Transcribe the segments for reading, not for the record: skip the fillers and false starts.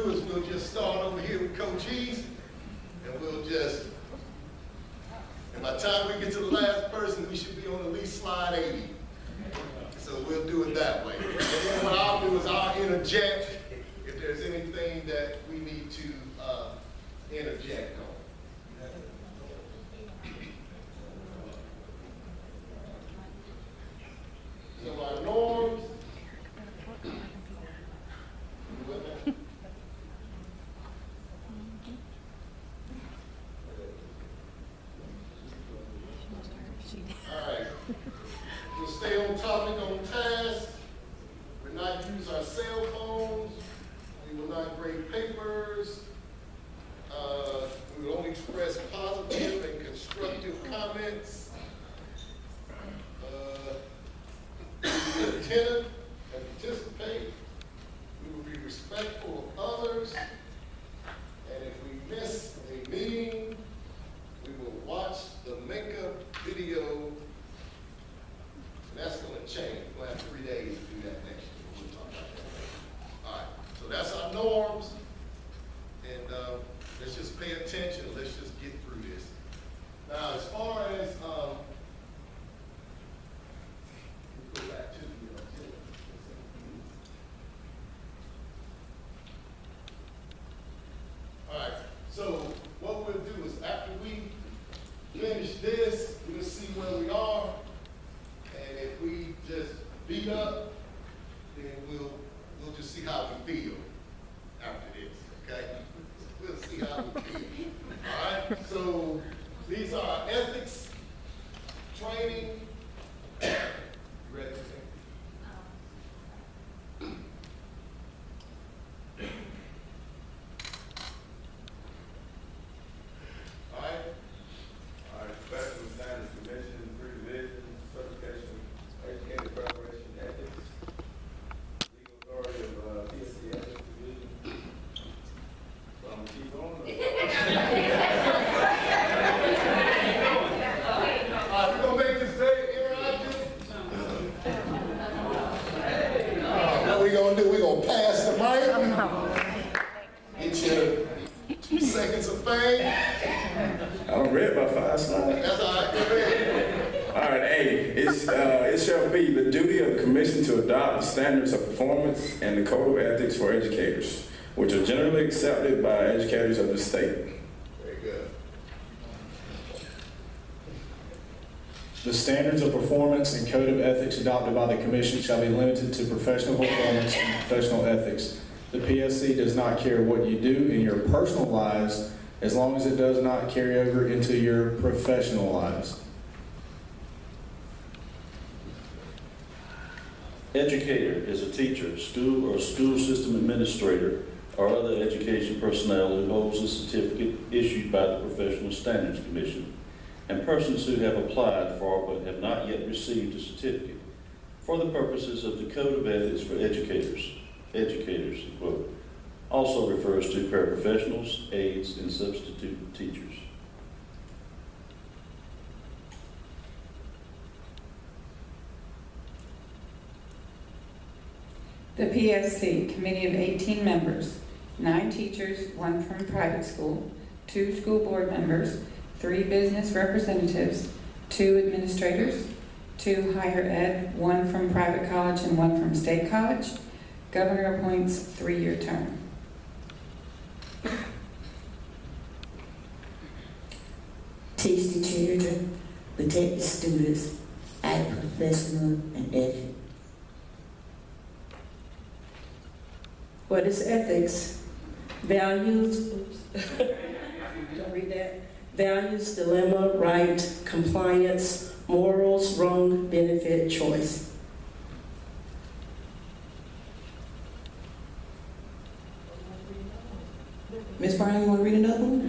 do is we'll just start over here with Coach East, and we'll just, and by the time we get to the last person, we should be on at least slide 80. So we'll do it that way. And then what I'll do is I'll interject if there's anything that we need to interject on. So our norms. All right. We'll stay on topic, on task. We'll not use our cell phones. We will not grade papers. We will only express positive and constructive comments. We will be attentive and participate. We will be respectful of others. And if we miss a meeting, we will watch the makeup video. And that's going to change. We'll have 3 days to do that next year. We'll talk about that later. All right. So that's our norms. And let's just pay attention. Let's just get through this. Now, as far as go back to the all right. So what we'll do is after we finish this, we'll see where we are. And if we just beat up, then we'll just see how we feel after this, okay? We'll see how we feel. All right? So these are our ethics training. You ready? All right. Professional Standards Commission, 3 divisions, certification, educated preparation, ethics, legal authority of PSC Ethics Division. So I'm gonna keep going. We're gonna make this very interactive. What we gonna do? We're gonna pass the mic. Get your 2 seconds of fame. I don't read about 5 slides. That's all right. Go ahead. All right, A, it shall be the duty of the commission to adopt the standards of performance and the code of ethics for educators, which are generally accepted by educators of the state. Very good. The standards of performance and code of ethics adopted by the commission shall be limited to professional performance and professional ethics. The PSC does not care what you do in your personal lives as long as it does not carry over into your professional lives. Educator is a teacher, school or school system administrator, or other education personnel who holds a certificate issued by the Professional Standards Commission, and persons who have applied for but have not yet received a certificate for the purposes of the Code of Ethics for Educators. Educators, quote, also refers to paraprofessionals, aides, and substitute teachers. The PSC, committee of 18 members, 9 teachers, 1 from private school, 2 school board members, 3 business representatives, 2 administrators, 2 higher ed, 1 from private college and 1 from state college. Governor appoints 3-year term. Teach the children, protect the students, act professional and ethical. What is ethics? Values, don't read that. Values, dilemma, right, compliance, morals, wrong, benefit, choice. Ms. Brown, you want to read another one?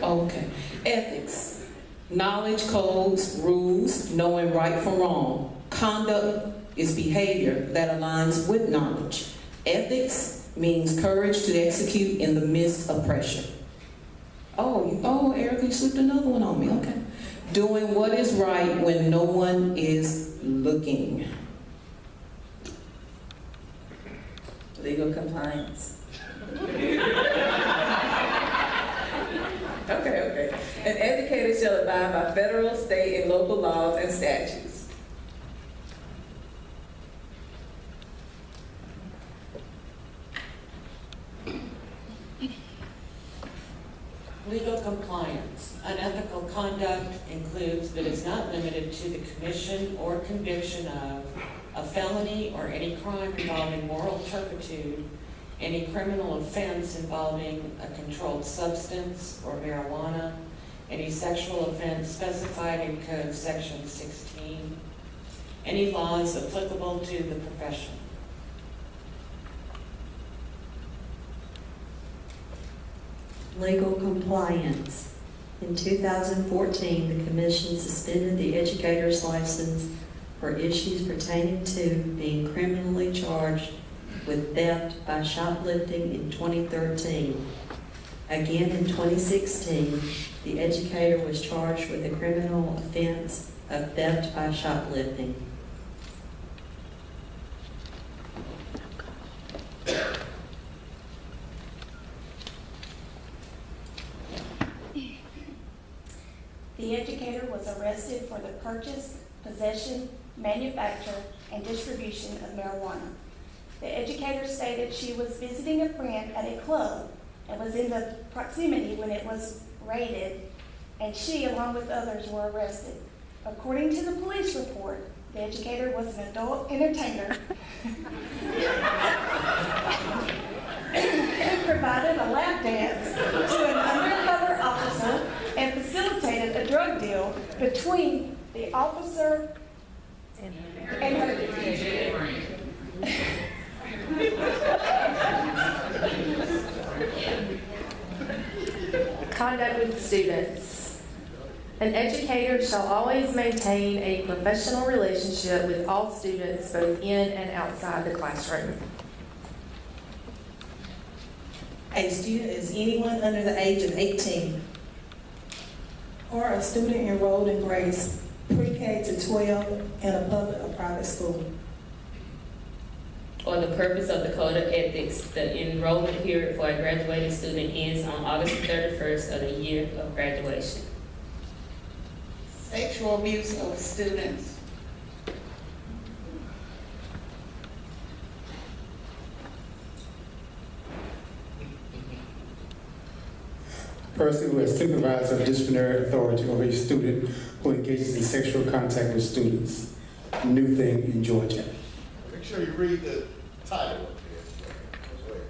Okay. Ethics, knowledge, codes, rules, knowing right from wrong. Conduct is behavior that aligns with knowledge. Ethics means courage to execute in the midst of pressure. Oh, Erica, you slipped another one on me, okay. Doing what is right when no one is looking. Legal compliance. Okay. An educator shall abide by federal, state, and local laws and statutes. Legal compliance. Unethical conduct includes but is not limited to the commission or conviction of a felony or any crime involving moral turpitude, any criminal offense involving a controlled substance or marijuana, any sexual offense specified in Code Section 16, any laws applicable to the profession. Legal compliance. In 2014, the Commission suspended the educator's license for issues pertaining to being criminally charged with theft by shoplifting in 2013. Again in 2016, the educator was charged with the criminal offense of theft by shoplifting. The educator was arrested for the purchase, possession, manufacture, and distribution of marijuana. The educator stated she was visiting a friend at a club and was in the proximity when it was raided, and she, along with others, were arrested. According to the police report, the educator was an adult entertainer who provided a lap dance to an undercover officer and facilitated a drug deal between the officer and her. Conduct with students. An educator shall always maintain a professional relationship with all students, both in and outside the classroom. A student is anyone under the age of 18 or a student enrolled in grades pre-K to 12 in a public or private school. On the purpose of the Code of Ethics, the enrollment period for a graduating student ends on August 31st of the year of graduation. Sexual abuse of students. Person who has supervised or disciplinary authority over a student who engages in sexual contact with students. New thing in Georgia. Make sure you read the title up there.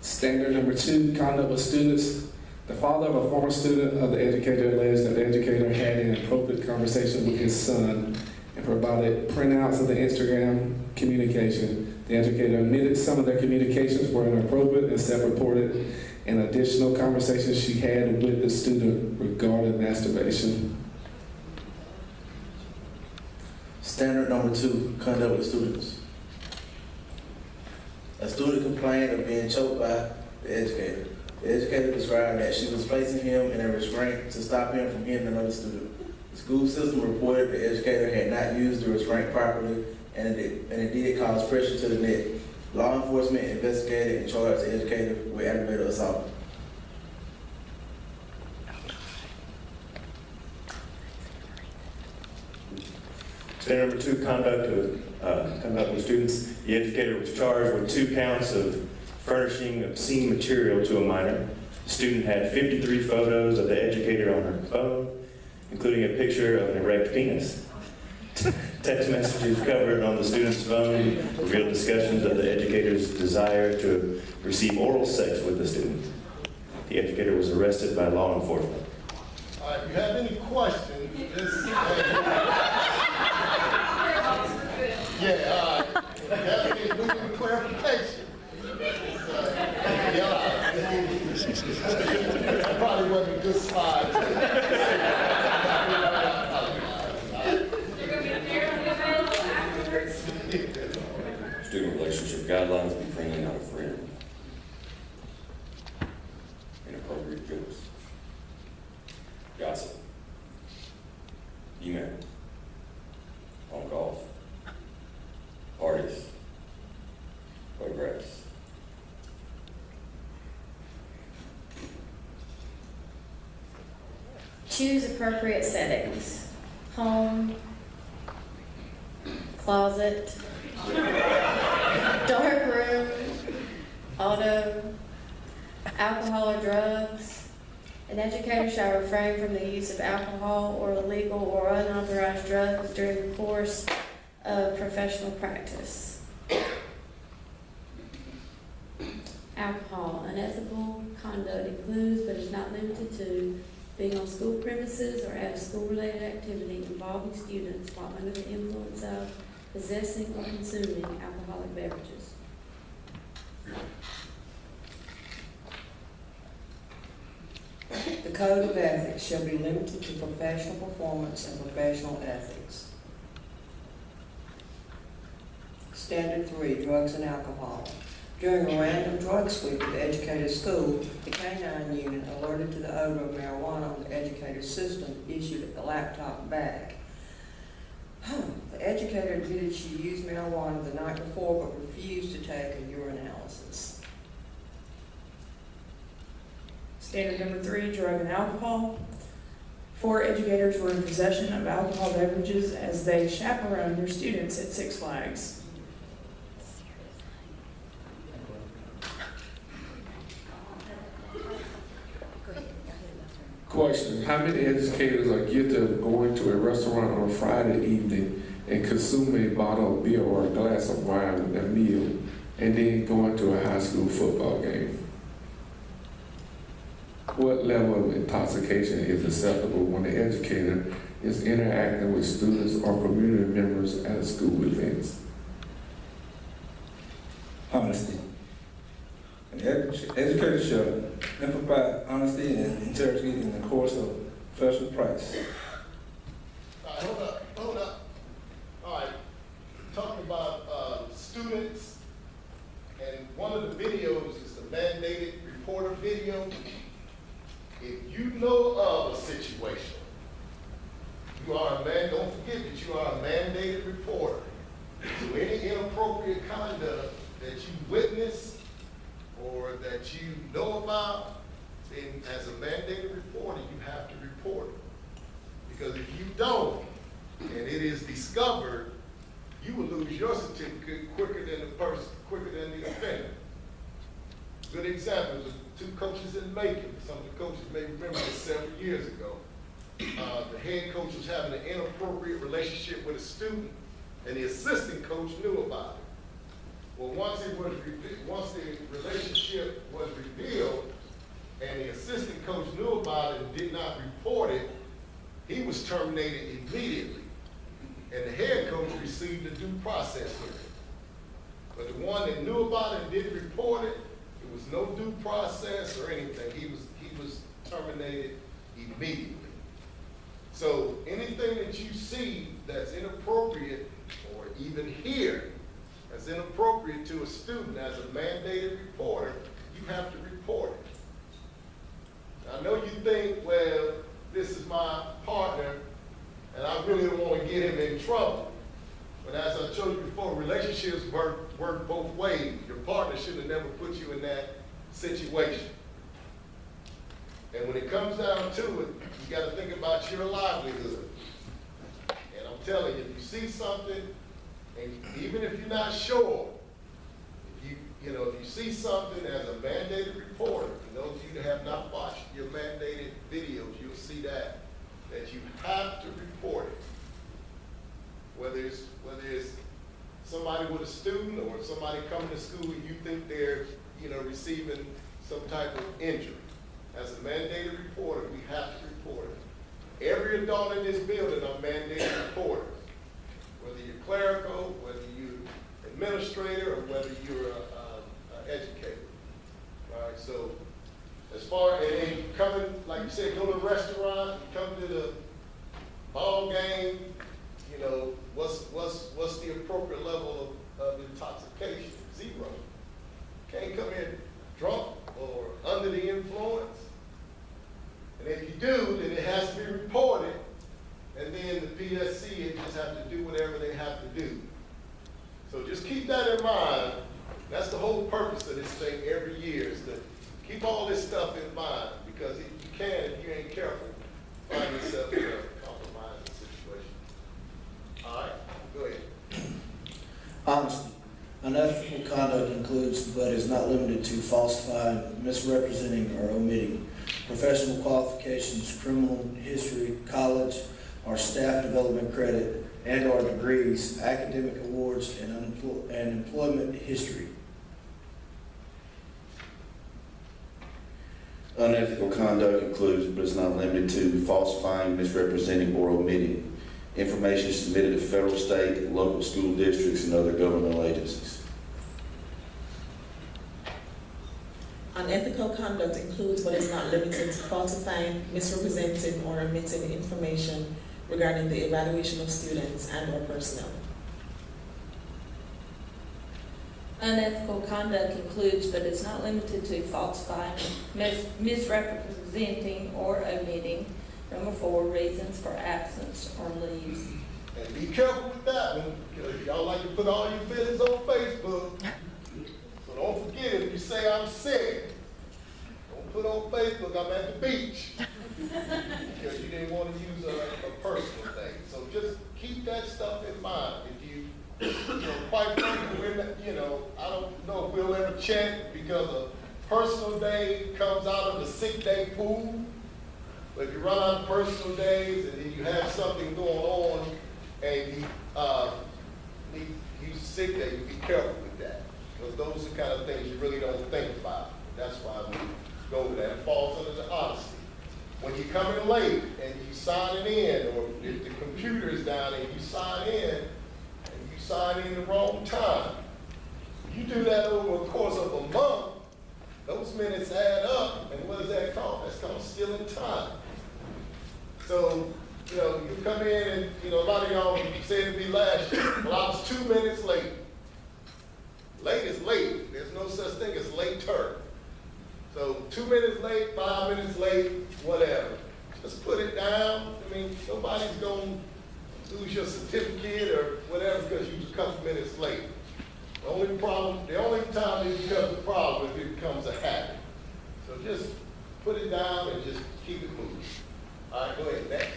Standard number 2, conduct with students. The father of a former student of the educator alleged that the educator had an inappropriate conversation with his son and provided printouts of the Instagram communication. The educator admitted some of their communications were inappropriate and self-reported an additional conversations she had with the student regarding masturbation. Standard number 2, conduct with students. A student complained of being choked by the educator. The educator described that she was placing him in a restraint to stop him from hitting another student. The school system reported the educator had not used the restraint properly and it did cause pressure to the neck. Law enforcement investigated and charged the educator with aggravated assault. Standard number 2, conduct with students. The educator was charged with 2 counts of furnishing obscene material to a minor. The student had 53 photos of the educator on her phone, including a picture of an erect penis. Text messages covered on the student's phone revealed discussions of the educator's desire to receive oral sex with the student. The educator was arrested by law enforcement. All right, if you have any questions, just yeah, if you have any clarification, that probably wasn't a good slide. Student relationship guidelines: be friendly, not a friend. Inappropriate jokes. Gossip. Email. Phone calls. Parties. Grace. Choose appropriate settings. Home, closet, dark room, auto, alcohol or drugs. An educator shall refrain from the use of alcohol or illegal or unauthorized drugs during the course of professional practice. Alcohol. Unethical conduct includes but is not limited to being on school premises or at a school-related activity involving students while under the influence of possessing or consuming alcoholic beverages. The code of ethics shall be limited to professional performance and professional ethics. Standard 3, drugs and alcohol. During a random drug sweep at the educator's school, the K-9 unit, alerted to the odor of marijuana on the educator's system, issued a laptop bag. The educator admitted she used marijuana the night before but refused to take a urinalysis. Standard number 3, drug and alcohol. 4 educators were in possession of alcohol beverages as they chaperoned their students at Six Flags. Question: how many educators are guilty of going to a restaurant on a Friday evening and consuming a bottle of beer or a glass of wine with their meal, and then going to a high school football game? What level of intoxication is acceptable when the educator is interacting with students or community members at school events? Honesty. An educator shall amplify honesty and integrity in the course of professional practice. All right, hold up. All right, talking about students, and one of the videos is the mandated reporter video. If you know of a situation, you are a man, don't forget that you are a mandated reporter. So any inappropriate conduct that you witness or that you know about, then as a mandated reporter, you have to report it. Because if you don't, and it is discovered, you will lose your certificate quicker than the offender. Good example, the 2 coaches in Macon. Some of the coaches may remember this several years ago. The head coach was having an inappropriate relationship with a student, and the assistant coach knew about it. Well, once the relationship was revealed, and the assistant coach knew about it and did not report it, he was terminated immediately, and the head coach received a due process hearing. But the one that knew about it and didn't report it, there was no due process or anything. He was terminated immediately. So anything that you see that's inappropriate, or even hear that's inappropriate to a student as a mandated reporter, you have to report it. I know you think, well, this is my partner, and I really don't want to get him in trouble. But as I told you before, relationships work both ways. Your partner should have never put you in that situation. And when it comes down to it, you got to think about your livelihood. And I'm telling you, if you see something, and even if you're not sure, if you see something as a mandated reporter, and those of you that have not watched your mandated videos, you'll see that you have to report it. Whether it's somebody with a student or somebody coming to school and you think they're, receiving some type of injury. As a mandated reporter, we have to report it. Every adult in this building are mandated reporters. Whether you're clerical, whether you're administrator, or whether you're an educator. All right, so as far as coming, like you said, go to a restaurant, come to the ball game, what's the appropriate level of intoxication? 0. Can't come in drunk or under the influence. And if you do, then it has to be reported, and then the PSC just have to do whatever they have to do. So just keep that in mind. That's the whole to keep all this stuff in mind, because you can, if you ain't careful, find yourself in a compromising situation. All right, go ahead. Honesty. Unethical conduct includes, but is not limited to, falsifying, misrepresenting, or omitting professional qualifications, criminal history, college or staff development credit and/or degrees, academic awards, and employment history. Unethical conduct includes, but is not limited to, falsifying, misrepresenting, or omitting information submitted to federal, state, local school districts, and other governmental agencies. Unethical conduct includes, but is not limited to, falsifying, misrepresenting, or omitting information regarding the evaluation of students and/or personnel. Unethical conduct includes, but is not limited to, falsifying, misrepresenting, or omitting. Number 4, reasons for absence or leaves. And be careful with that one, because y'all like to put all your feelings on Facebook. So don't forget, if you say I'm sick, don't put on Facebook, I'm at the beach. Because you didn't want to use a personal thing. So just keep that stuff in mind. If you know, quite frankly, I don't know if we'll ever check, because a personal day comes out of the sick day pool. But if you run out of personal days and then you have something going on and you need to use a sick day, you be careful with that. Because those are the kind of things you really don't think about. That's why we go with that. It falls under the honesty. When you come in late and you sign it in, or if the computer is down and you sign in the wrong time, you do that over a course of a month, those minutes add up, and what is that called? That's called stealing time. So, you come in and, a lot of y'all said to me last year, well, I was 2 minutes late. Late is late. There's no such thing as later. So 2 minutes late, 5 minutes late, whatever. Just put it down. I mean, nobody's going to lose your certificate or whatever because you was a couple minutes late. The only time it becomes a problem is if it becomes a habit. So just put it down and just keep it moving. All right, go ahead, next.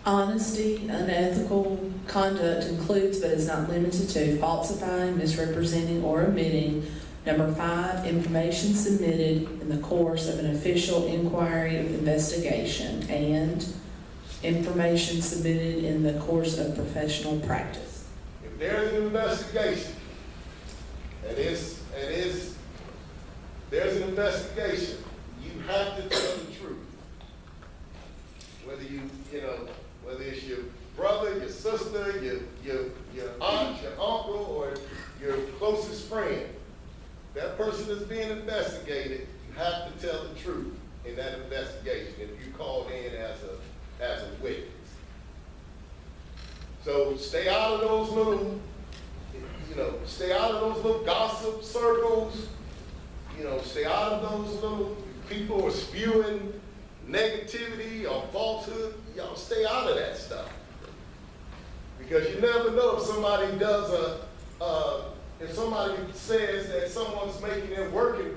Honesty, unethical conduct includes, but is not limited to, falsifying, misrepresenting, or omitting. Number 5, information submitted in the course of an official inquiry or investigation, and information submitted in the course of professional practice. If there's an investigation, there's an investigation, you have to tell the truth. Whether whether it's your brother, your sister, your aunt, your uncle, or your closest friend, that person is being investigated, you have to tell the truth in that investigation if you called in as a witness. So stay out of those little gossip circles. Stay out of those little people who are spewing negativity or falsehood. Y'all stay out of that stuff. Because you never know if somebody if somebody says that someone's making their work environment